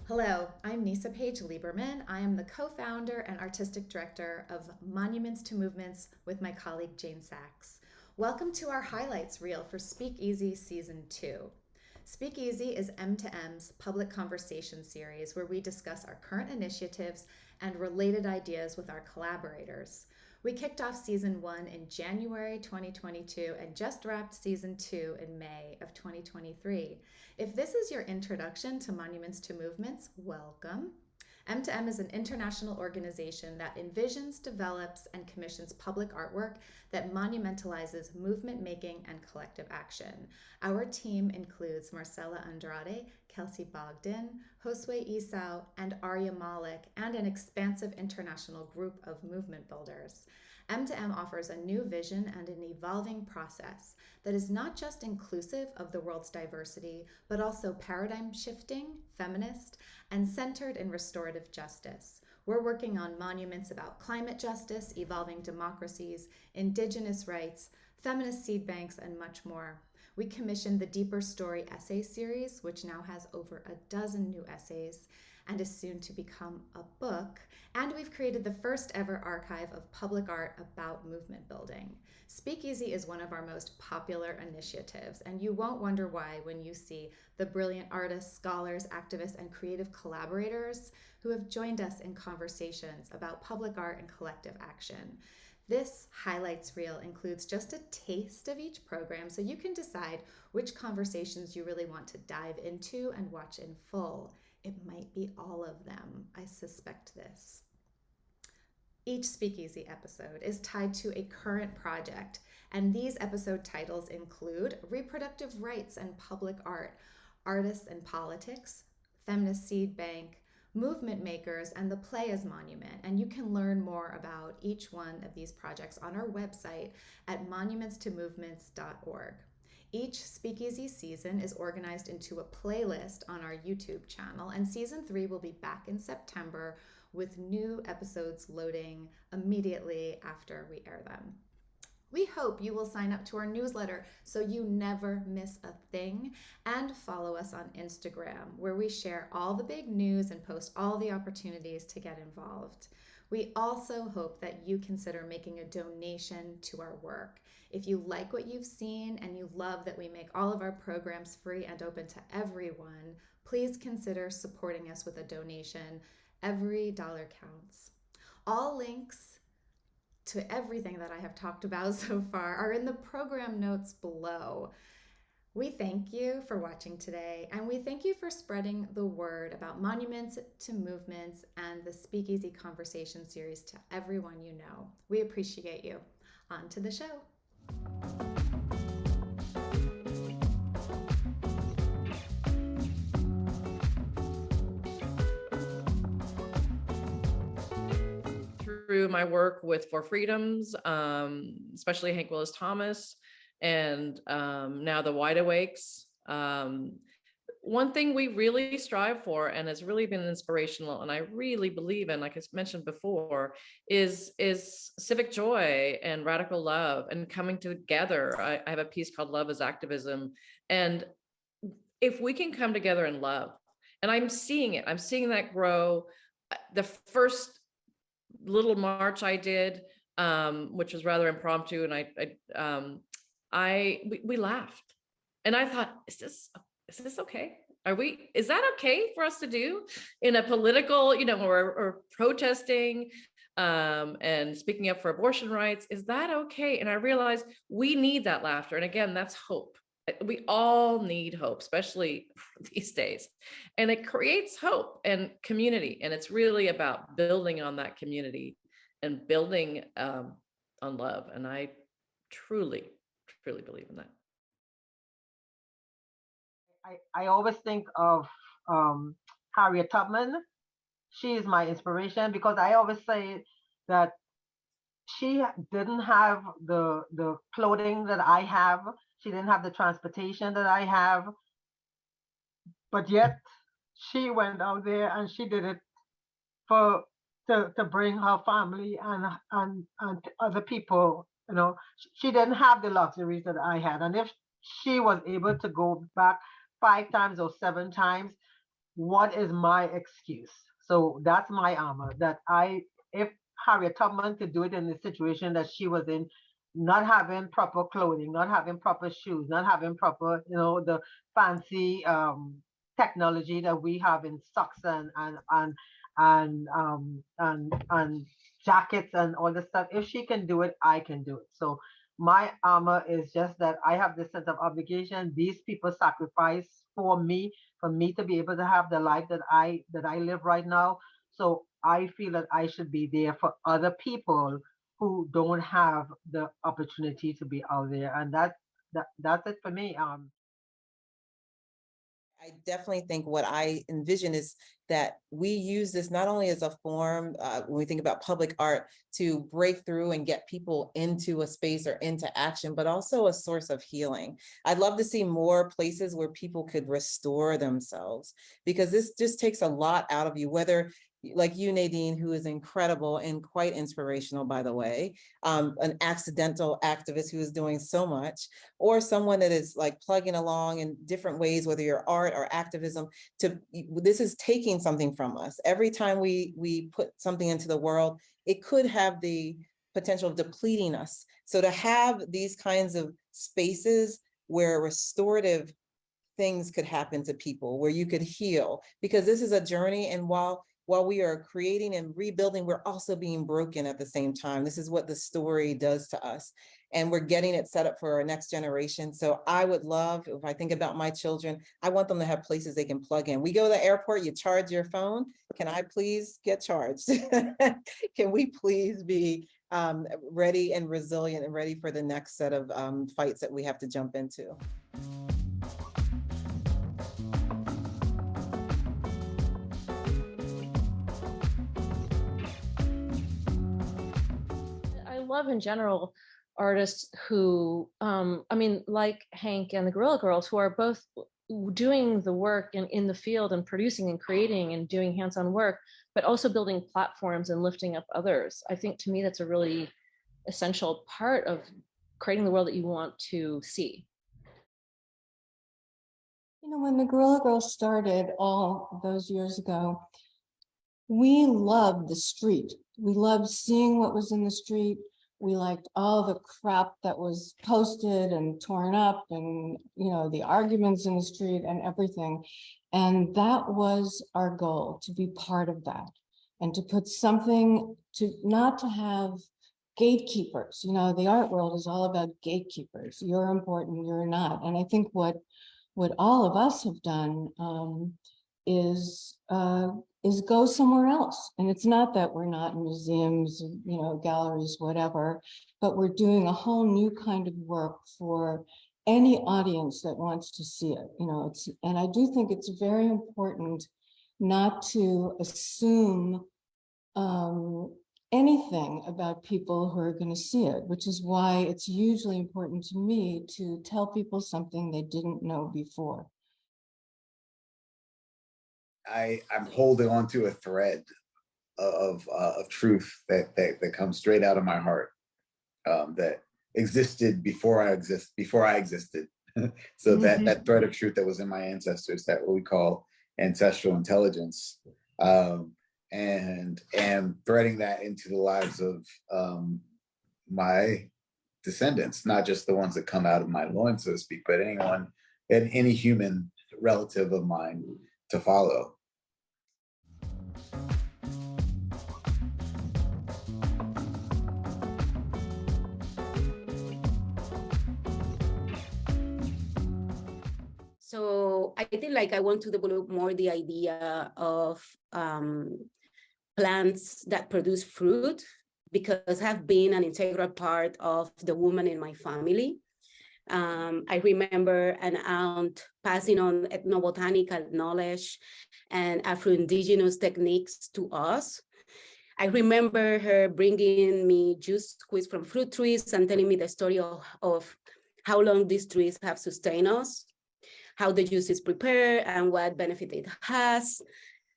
Hello, I'm Neysa Page-Lieberman. I am the co-founder and artistic director of Monuments to Movements with my colleague Jane Sachs. Welcome to our highlights reel for SpeakEasy Season 2. SpeakEasy is M2M's public conversation series where we discuss our current initiatives and related ideas with our collaborators. We kicked off Season 1 in January 2022 and just wrapped Season 2 in May of 2023. If this is your introduction to Monuments to Movements, welcome. M2M is an international organization that envisions, develops, and commissions public artwork that monumentalizes movement making and collective action. Our team includes Marcela Andrade, Kelsey Bogdan, Josue Esau, and Aarya Malik, and an expansive international group of movement builders. M2M offers a new vision and an evolving process that is not just inclusive of the world's diversity, but also paradigm shifting, feminist, and centered in restorative justice. We're working on monuments about climate justice, evolving democracies, indigenous rights, feminist seed banks, and much more. We commissioned the Deeper Story essay series, which now has over a dozen new essays and is soon to become a book. And we've created the first ever archive of public art about movement building. SpeakEasy is one of our most popular initiatives, and you won't wonder why when you see the brilliant artists, scholars, activists, and creative collaborators who have joined us in conversations about public art and collective action. This highlights reel includes just a taste of each program so you can decide which conversations you really want to dive into and watch in full. It might be all of them. I suspect this. Each SpeakEasy episode is tied to a current project, and these episode titles include Reproductive Rights and Public Art, Artists and Politics, Feminist Seed Bank, Movement Makers, and the Play as Monument. And you can learn more about each one of these projects on our website at monumentstomovements.org. Each SpeakEasy season is organized into a playlist on our YouTube channel, and Season 3 will be back in September with new episodes loading immediately after we air them. We hope you will sign up to our newsletter so you never miss a thing, and follow us on Instagram, where we share all the big news and post all the opportunities to get involved. We also hope that you consider making a donation to our work. If you like what you've seen and you love that we make all of our programs free and open to everyone, please consider supporting us with a donation. Every dollar counts. All links to everything that I have talked about so far are in the program notes below. We thank you for watching today, and we thank you for spreading the word about Monuments to Movements and the SpeakEasy Conversation series to everyone you know. We appreciate you. On to the show. Through my work with For Freedoms, especially Hank Willis Thomas, and now the Wide Awakes. One thing we really strive for, and has really been inspirational, and I really believe in, like I mentioned before, is civic joy and radical love and coming together. I have a piece called Love is Activism. And if we can come together in love, and I'm seeing it, I'm seeing that grow. The first little march I did, which was rather impromptu, and we laughed, and I thought, is this okay? Is that okay for us to do in a political, or protesting and speaking up for abortion rights? Is that okay? And I realized we need that laughter, and again, that's hope. We all need hope, especially these days. And it creates hope and community. And it's really about building on that community and building on love. And I truly, truly believe in that. I always think of Harriet Tubman. She is my inspiration, because I always say that she didn't have the clothing that I have. She didn't have the transportation that I have, but yet she went out there and she did it to bring her family and other people. She didn't have the luxuries that I had, and if she was able to go back 5 times or 7 times, what is my excuse? So that's my armor, that if Harriet Tubman could do it in the situation that she was in, not having proper clothing, not having proper shoes, not having proper, the fancy technology that we have in socks and jackets and all this stuff. If she can do it, I can do it. So my armor is just that I have this sense of obligation. These people sacrifice for me to be able to have the life that I live right now. So I feel that I should be there for other people who don't have the opportunity to be out there, and that's it for me. I definitely think what I envision is that we use this not only as a form, when we think about public art, to break through and get people into a space or into action, but also a source of healing. I'd love to see more places where people could restore themselves, because this just takes a lot out of you, whether like you, Nadine, who is incredible and quite inspirational, by the way, an accidental activist who is doing so much, or someone that is like plugging along in different ways, whether you're art or activism, this is taking something from us. Every time we put something into the world, it could have the potential of depleting us. So to have these kinds of spaces where restorative things could happen to people, where you could heal, because this is a journey, and while we are creating and rebuilding, we're also being broken at the same time. This is what the story does to us, and we're getting it set up for our next generation. So I would love, if I think about my children, I want them to have places they can plug in. We go to the airport, you charge your phone. Can I please get charged? Can we please be ready and resilient and ready for the next set of fights that we have to jump into? Love in general artists who, like Hank and the Guerrilla Girls, who are both doing the work in the field and producing and creating and doing hands-on work, but also building platforms and lifting up others. I think to me that's a really essential part of creating the world that you want to see. When the Guerrilla Girls started all those years ago, we loved the street. We loved seeing what was in the street. We liked all the crap that was posted and torn up, and the arguments in the street and everything. And that was our goal, to be part of that, and to put something, not to have gatekeepers. The art world is all about gatekeepers. You're important, you're not. And I think what all of us have done is go somewhere else. And it's not that we're not in museums, galleries, whatever, but we're doing a whole new kind of work for any audience that wants to see it. And I do think it's very important not to assume anything about people who are going to see it, which is why it's usually important to me to tell people something they didn't know before. I'm holding on to a thread of truth that comes straight out of my heart, that existed before I existed. So that thread of truth that was in my ancestors, that what we call ancestral intelligence, and threading that into the lives of my descendants, not just the ones that come out of my loins, so to speak, but anyone and any human relative of mine to follow. So I think I want to develop more the idea of plants that produce fruit, because have been an integral part of the woman in my family. I remember an aunt passing on ethnobotanical knowledge and Afro-Indigenous techniques to us. I remember her bringing me juice squeezed from fruit trees and telling me the story of how long these trees have sustained us, how the juice is prepared, and what benefit it has.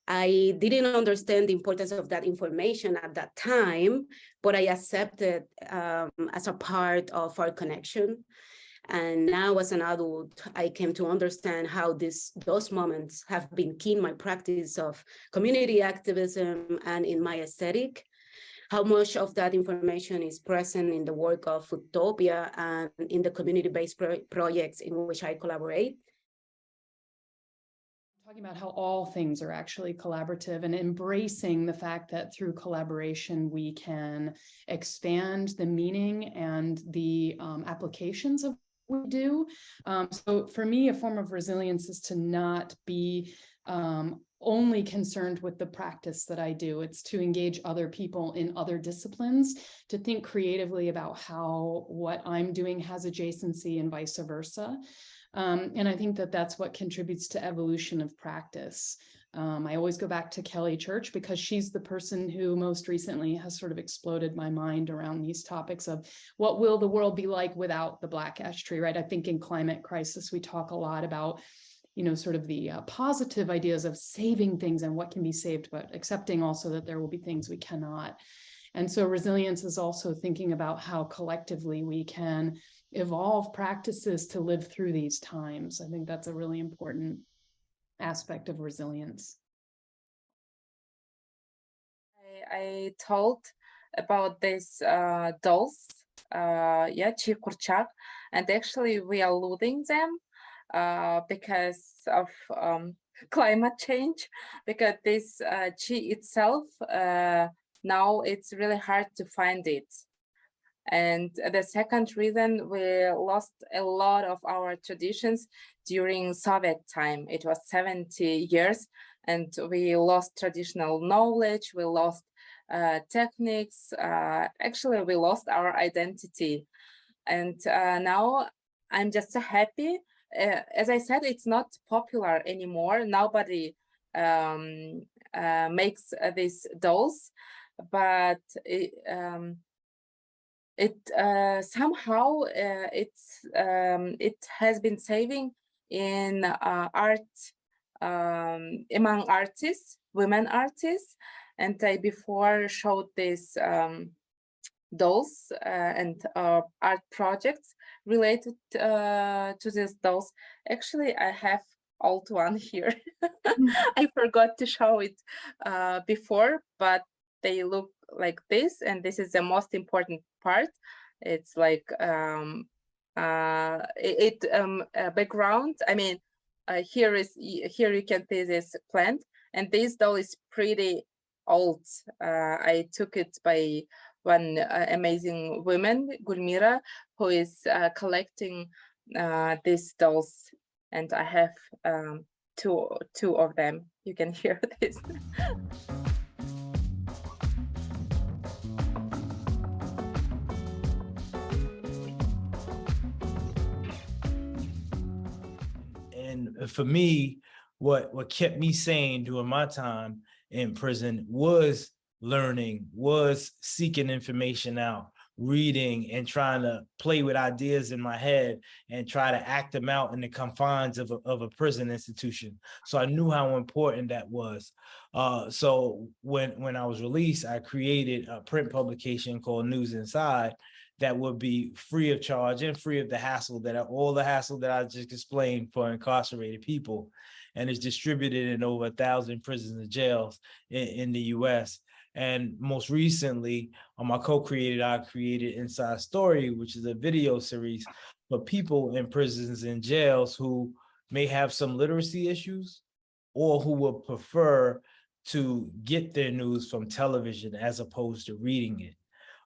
I didn't understand the importance of that information at that time, but I accepted as a part of our connection. And now as an adult, I came to understand how those moments have been key in my practice of community activism and in my aesthetic, how much of that information is present in the work of Utopia and in the community-based projects in which I collaborate. Talking about how all things are actually collaborative and embracing the fact that through collaboration, we can expand the meaning and the applications of what we do. So for me, a form of resilience is to not be only concerned with the practice that I do. It's to engage other people in other disciplines, to think creatively about how what I'm doing has adjacency and vice versa. And I think that that's what contributes to evolution of practice. I always go back to Kelly Church because she's the person who most recently has sort of exploded my mind around these topics of what will the world be like without the Black ash tree, right? I think in climate crisis, we talk a lot about, you know, sort of the positive ideas of saving things and what can be saved, but accepting also that there will be things we cannot. And so resilience is also thinking about how collectively we can evolve practices to live through these times. I think that's a really important aspect of resilience. I told about these dolls, Chief Kurchak, and actually we are losing them because of climate change, because this chi itself, now it's really hard to find it. And the second reason, we lost a lot of our traditions during Soviet time. It was 70 years, and we lost traditional knowledge, we lost techniques, actually we lost our identity. And now I'm just so happy. As I said, it's not popular anymore. Nobody makes these dolls, but somehow it has been saving in art among artists, women artists, and I before showed these dolls and art projects related to these dolls. Actually, I have old one here. I forgot to show it before, but they look like this, and this is the most important part. It's like background. I mean, here you can see this plant, and this doll is pretty old. I took it by one amazing woman, Gulmira, who is collecting these dolls, and I have two of them. You can hear this. And for me, what kept me sane during my time in prison was learning, was seeking information out, reading, and trying to play with ideas in my head and try to act them out in the confines of a prison institution. So I knew how important that was. So when I was released, I created a print publication called News Inside that would be free of charge and free of the hassle all the hassle that I just explained for incarcerated people, and is distributed in over 1,000 prisons and jails in the US. And most recently, I created Inside Story, which is a video series for people in prisons and jails who may have some literacy issues or who would prefer to get their news from television as opposed to reading it.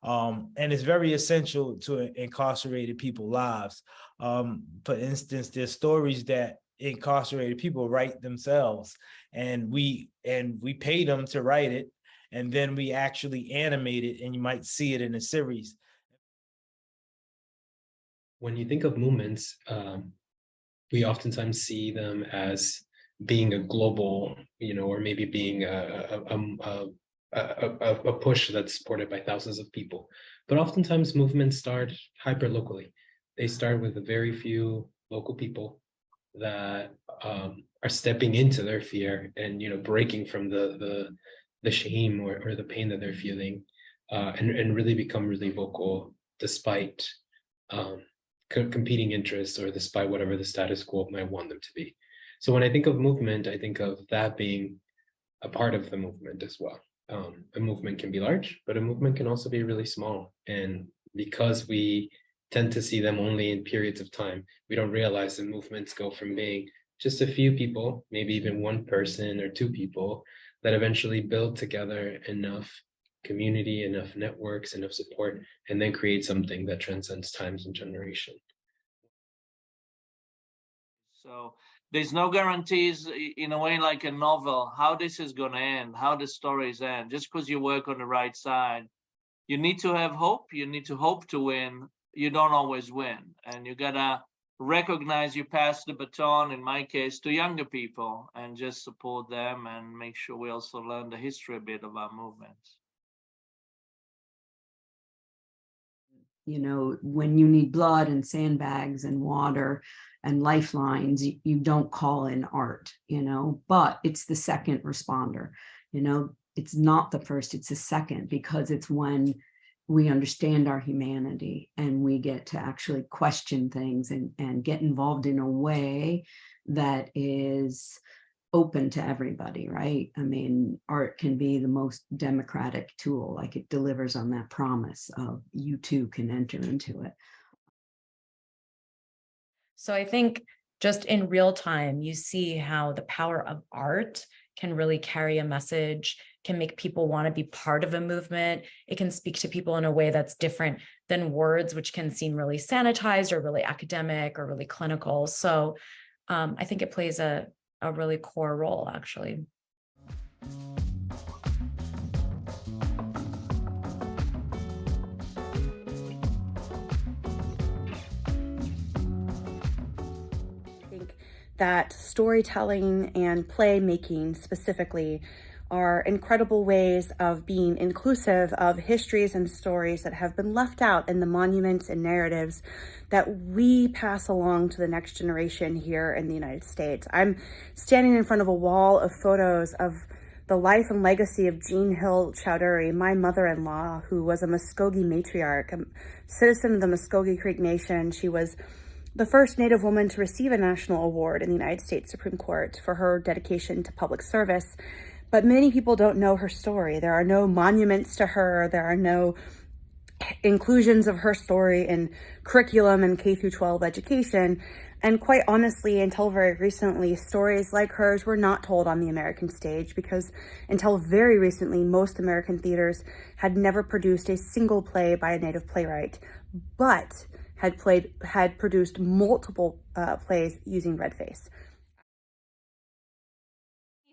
And it's very essential to incarcerated people's lives. For instance, there's stories that incarcerated people write themselves, and we pay them to write it, and then we actually animate it, and you might see it in a series. When you think of movements, we oftentimes see them as being a global, or maybe being a push that's supported by thousands of people. But oftentimes movements start hyper locally. They start with a very few local people that are stepping into their fear and breaking from the shame or the pain that they're feeling, and really become really vocal despite competing interests or despite whatever the status quo might want them to be. So when I think of movement, I think of that being a part of the movement as well. A movement can be large, but a movement can also be really small. And because we tend to see them only in periods of time, we don't realize that movements go from being just a few people, maybe even one person or two people, that eventually build together enough community, enough networks, enough support, and then create something that transcends times and generation. So there's no guarantees in a way like a novel, how this is going to end, how the stories end. Just because you work on the right side, you need to have hope. You need to hope to win. You don't always win. And you got to recognize you pass the baton, in my case, to younger people and just support them and make sure we also learn the history a bit of our movements. You know, when you need blood and sandbags and water and lifelines, you don't call in art, you know, but it's the second responder, you know, it's not the first, it's the second, because it's when we understand our humanity and we get to actually question things and get involved in a way that is open to everybody, right? I mean, art can be the most democratic tool, like it delivers on that promise of you too can enter into it. So I think just in real time, you see how the power of art can really carry a message, can make people want to be part of a movement. It can speak to people in a way that's different than words, which can seem really sanitized or really academic or really clinical. So I think it plays a really core role, actually. That storytelling and play making specifically are incredible ways of being inclusive of histories and stories that have been left out in the monuments and narratives that we pass along to the next generation here in the United States. I'm standing in front of a wall of photos of the life and legacy of Jean Hill Chowdhury, my mother-in-law, who was a Muskogee matriarch, a citizen of the Muskogee Creek Nation. She was the first Native woman to receive a national award in the United States Supreme Court for her dedication to public service. But many people don't know her story. There are no monuments to her. There are no inclusions of her story in curriculum and K through 12 education. And quite honestly, until very recently, stories like hers were not told on the American stage, because until very recently, most American theaters had never produced a single play by a Native playwright, but had produced multiple plays using red face.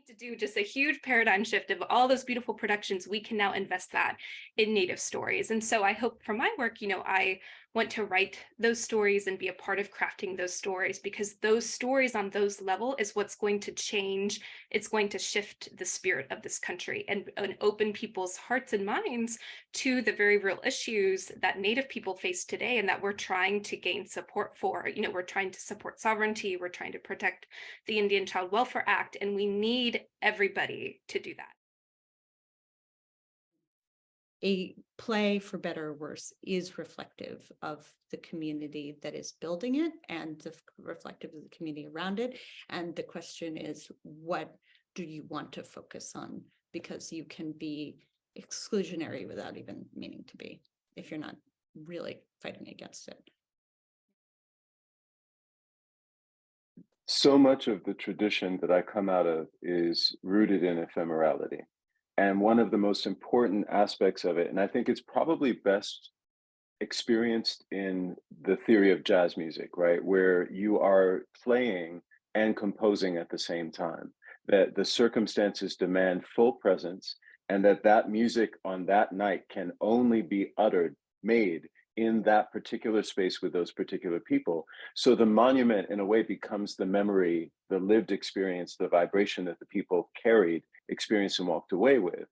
To do just a huge paradigm shift of all those beautiful productions, we can now invest that in Native stories. And so I hope from my work, you know, I want to write those stories and be a part of crafting those stories, because those stories on those level is what's going to change. It's going to shift the spirit of this country and open people's hearts and minds to the very real issues that Native people face today and that we're trying to gain support for. You know, we're trying to support sovereignty, we're trying to protect the Indian Child Welfare Act, and we need everybody to do that. A play, for better or worse, is reflective of the community that is building it and reflective of the community around it. And the question is, what do you want to focus on? Because you can be exclusionary without even meaning to be, if you're not really fighting against it. So much of the tradition that I come out of is rooted in ephemerality. And one of the most important aspects of it, and I think it's probably best experienced in the theory of jazz music, right? Where you are playing and composing at the same time, that the circumstances demand full presence, and that music on that night can only be made in that particular space with those particular people. So the monument in a way becomes the memory, the lived experience, the vibration that the people carried, experienced, and walked away with.